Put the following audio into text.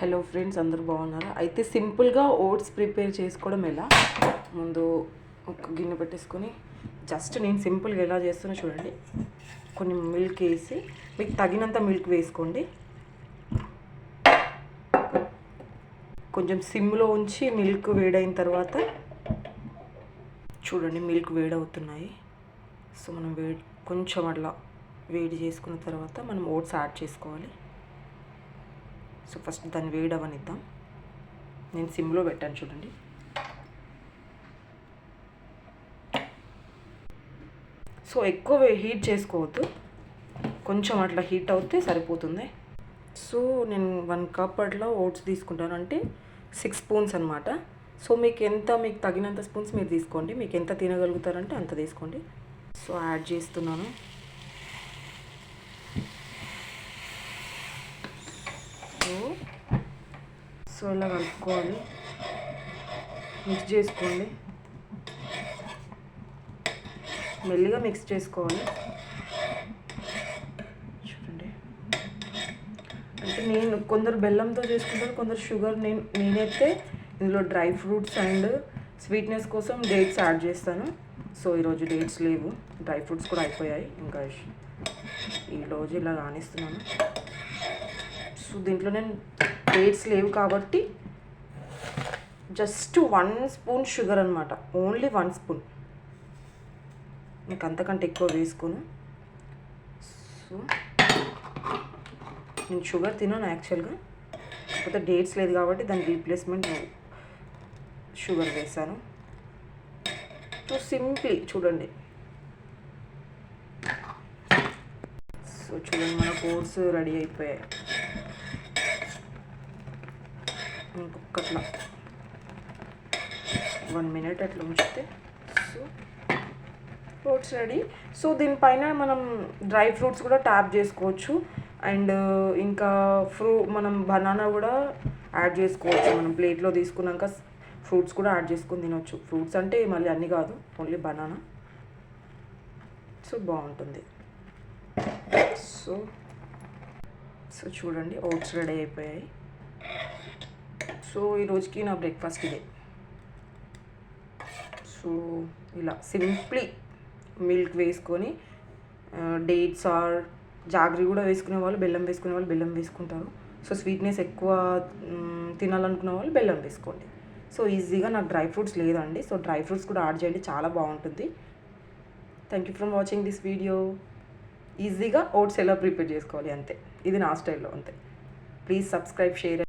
Hello friends, అందరూ బాగున్నారా? అయితే సింపుల్గా ఓట్స్ ప్రిపేర్ చేసుకోవడం ఎలా, ముందు ఒక గిన్నె పెట్టేసుకొని జస్ట్ నేను సింపుల్గా ఎలా చేస్తున్నా చూడండి. కొన్ని మిల్క్ వేసి, మీకు తగినంత మిల్క్ వేసుకోండి. కొంచెం సిమ్లో ఉంచి మిల్క్ వేడైన తర్వాత చూడండి, మిల్క్ వేడవుతున్నాయి. సో మనం కొంచెం అట్లా వేడి చేసుకున్న తర్వాత మనం ఓట్స్ యాడ్ చేసుకోవాలి. సో ఫస్ట్ దాన్ని వేడవనిద్దాం. నేను సిమ్లో పెట్టాను చూడండి. సో ఎక్కువ హీట్ చేసుకోవద్దు, కొంచెం అట్లా హీట్ అవుతే సరిపోతుంది. సో నేను 1 కప్ అట్లా ఓట్స్ తీసుకుంటాను, అంటే 6 స్పూన్స్ అనమాట. సో మీకు తగినంత స్పూన్స్ మీరు తీసుకోండి, మీకు ఎంత తినగలుగుతారంటే అంత తీసుకోండి. సో యాడ్ చేస్తున్నాను. సో ఇలా కలుపుకోవాలి, మిక్స్ చేసుకోండి, మెల్లిగా మిక్స్ చేసుకోవాలి. చూడండి, అంటే నేను కొందరు బెల్లంతో చేసుకుంటారు, కొందరు షుగర్. నేనైతే ఇందులో డ్రై ఫ్రూట్స్ అండ్ స్వీట్నెస్ కోసం డేట్స్ యాడ్ చేస్తాను. సో ఈరోజు డేట్స్ లేవు, డ్రై ఫ్రూట్స్ కూడా అయిపోయాయి. ఇంకా ఈరోజు ఇలా కానిస్తున్నాను. సో దీంట్లో నేను డేట్స్ లేవు కాబట్టి జస్ట్ 1 స్పూన్ షుగర్ అనమాట, ఓన్లీ 1 స్పూన్, మీకు అంతకంటే ఎక్కువ వేసుకోను. సో నేను షుగర్ తిన్నాను యాక్చువల్గా, కాకపోతే డేట్స్ లేదు కాబట్టి దాని రీప్లేస్మెంట్ షుగర్ వేసాను. సో సింప్లీ చూడండి. సో చూడండి, మన కోర్స్ రెడీ అయిపోయాయి. ఇంకొకట్లా 1 మినిట్ అట్లా ఉంచితే సో ఓట్స్ రెడీ. సో దీనిపైన మనం డ్రై ఫ్రూట్స్ కూడా ట్యాప్ చేసుకోవచ్చు, అండ్ ఇంకా మనం బనానా కూడా యాడ్ చేసుకోవచ్చు. మనం ప్లేట్లో తీసుకున్నాక ఫ్రూట్స్ కూడా యాడ్ చేసుకొని తినవచ్చు. ఫ్రూట్స్ అంటే మళ్ళీ అన్నీ కాదు, ఓన్లీ బనానా. సో బాగుంటుంది. సో సో చూడండి, ఓట్స్ రెడీ అయిపోయాయి. సో ఈరోజుకి నా బ్రేక్ఫాస్ట్ ఇదే. సో ఇలా సింప్లీ మిల్క్ వేసుకొని, డేట్స్ ఆర్ జాగ్రీ కూడా వేసుకునే వాళ్ళు, బెల్లం వేసుకునే వాళ్ళు బెల్లం వేసుకుంటారు. సో స్వీట్నెస్ ఎక్కువ తినాలనుకునే వాళ్ళు బెల్లం వేసుకోండి. సో ఈజీగా నాకు డ్రై ఫ్రూట్స్ లేదండి, సో డ్రై ఫ్రూట్స్ కూడా యాడ్ చేయండి, చాలా బాగుంటుంది. Thank you for watching this video. ఈజీగా ఓట్స్ ఎలా ప్రిపేర్ చేసుకోవాలి అంతే, ఇది నా స్టైల్లో అంతే. Please subscribe, share.